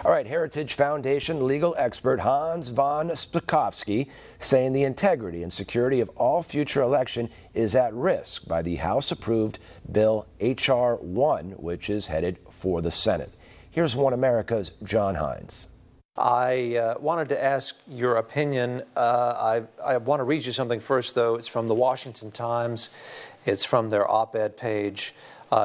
All right, Heritage Foundation legal expert Hans von Spakovsky saying the integrity and security of all future election is at risk by the House-approved Bill H.R. 1, which is headed for the Senate. Here's One America's John Hines. I wanted to ask your opinion. I want to read you something first, though. It's from the Washington Times. It's from their op-ed page.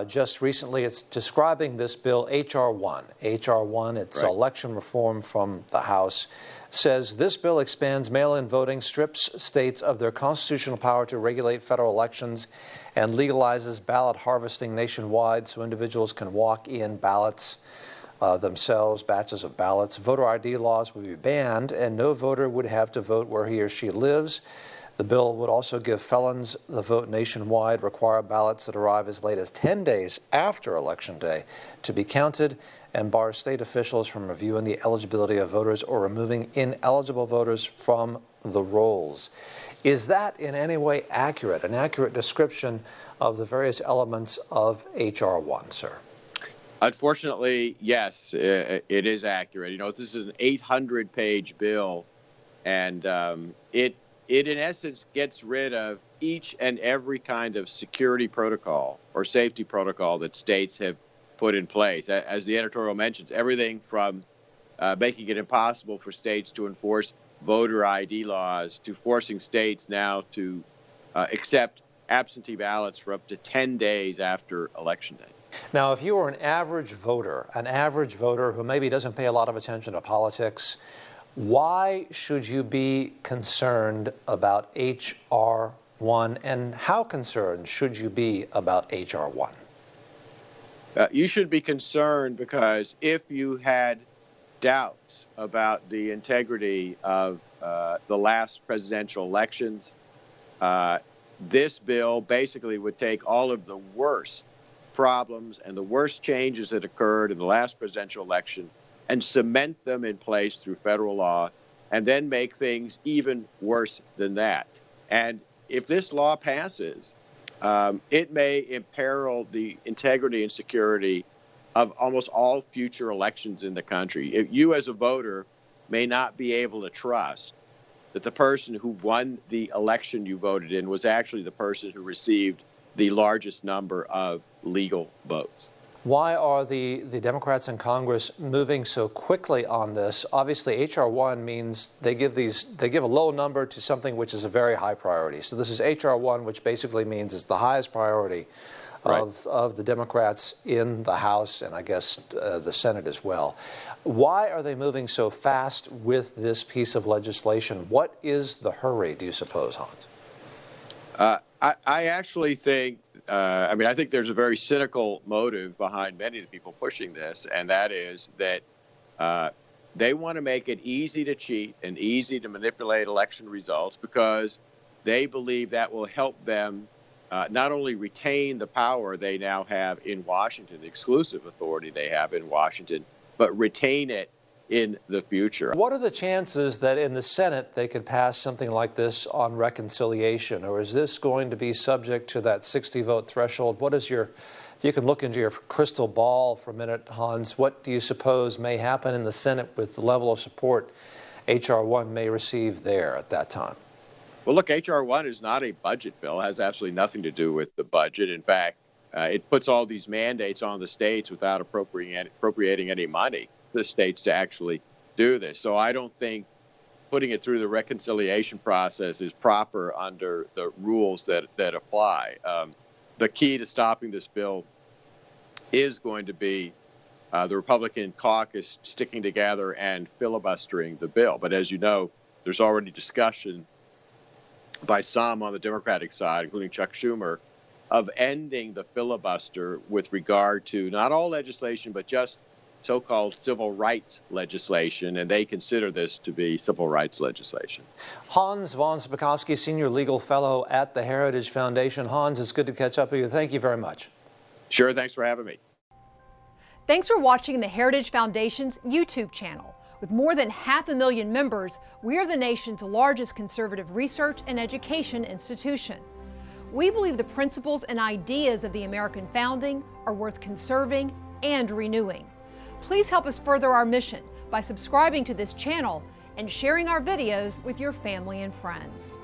Just recently, it's describing this bill, H.R. 1. H.R. 1, it's election reform from the House, says this bill expands mail-in voting, strips states of their constitutional power to regulate federal elections, and legalizes ballot harvesting nationwide so individuals can walk in ballots themselves, batches of ballots. Voter ID laws would be banned, and no voter would have to vote where he or she lives. The bill would also give felons the vote nationwide, require ballots that arrive as late as 10 days after Election Day to be counted, and bar state officials from reviewing the eligibility of voters or removing ineligible voters from the rolls. Is that in any way accurate, an accurate description of the various elements of H.R. 1, sir? Unfortunately, yes, it is accurate. You know, this is an 800-page bill, and it in essence gets rid of each and every kind of security protocol or safety protocol that states have put in place. As the editorial mentions, everything from making it impossible for states to enforce voter ID laws to forcing states now to accept absentee ballots for up to 10 days after Election Day. Now, if you are an average voter who maybe doesn't pay a lot of attention to politics, why should you be concerned about H.R. 1, and how concerned should you be about H.R. 1? You should be concerned because if you had doubts about the integrity of the last presidential elections, this bill basically would take all of the worst problems and the worst changes that occurred in the last presidential election and cement them in place through federal law, and then make things even worse than that. And if this law passes, it may imperil the integrity and security of almost all future elections in the country. If you as a voter may not be able to trust that the person who won the election you voted in was actually the person who received the largest number of legal votes. Why are the Democrats in Congress moving so quickly on this? Obviously, H.R. 1 means they give a low number to something which is a very high priority. So this is H.R. 1, which basically means it's the highest priority of the Democrats in the House and I guess the Senate as well. Why are they moving so fast with this piece of legislation? What is the hurry, do you suppose, Hans? I actually think, I think there's a very cynical motive behind many of the people pushing this, and that is that they want to make it easy to cheat and easy to manipulate election results because they believe that will help them not only retain the power they now have in Washington, the exclusive authority they have in Washington, but retain it in the future. What are the chances that in the Senate they could pass something like this on reconciliation, or is this going to be subject to that 60-vote threshold? What is you can look into your crystal ball for a minute, Hans. What do you suppose may happen in the Senate with the level of support H.R. 1 may receive there at that time? Well, look, H.R. 1 is not a budget bill. It has absolutely nothing to do with the budget. In fact, it puts all these mandates on the states without appropriating any money the states to actually do this. So I don't think putting it through the reconciliation process is proper under the rules that apply. The key to stopping this bill is going to be the Republican caucus sticking together and filibustering the bill. But as you know, there's already discussion by some on the Democratic side, including Chuck Schumer, of ending the filibuster with regard to not all legislation, but just so-called civil rights legislation, and they consider this to be civil rights legislation. Hans von Spakovsky, Senior Legal Fellow at the Heritage Foundation. Hans, it's good to catch up with you. Thank you very much. Sure, thanks for having me. Thanks for watching the Heritage Foundation's YouTube channel. With more than 500,000 members, we are the nation's largest conservative research and education institution. We believe the principles and ideas of the American founding are worth conserving and renewing. Please help us further our mission by subscribing to this channel and sharing our videos with your family and friends.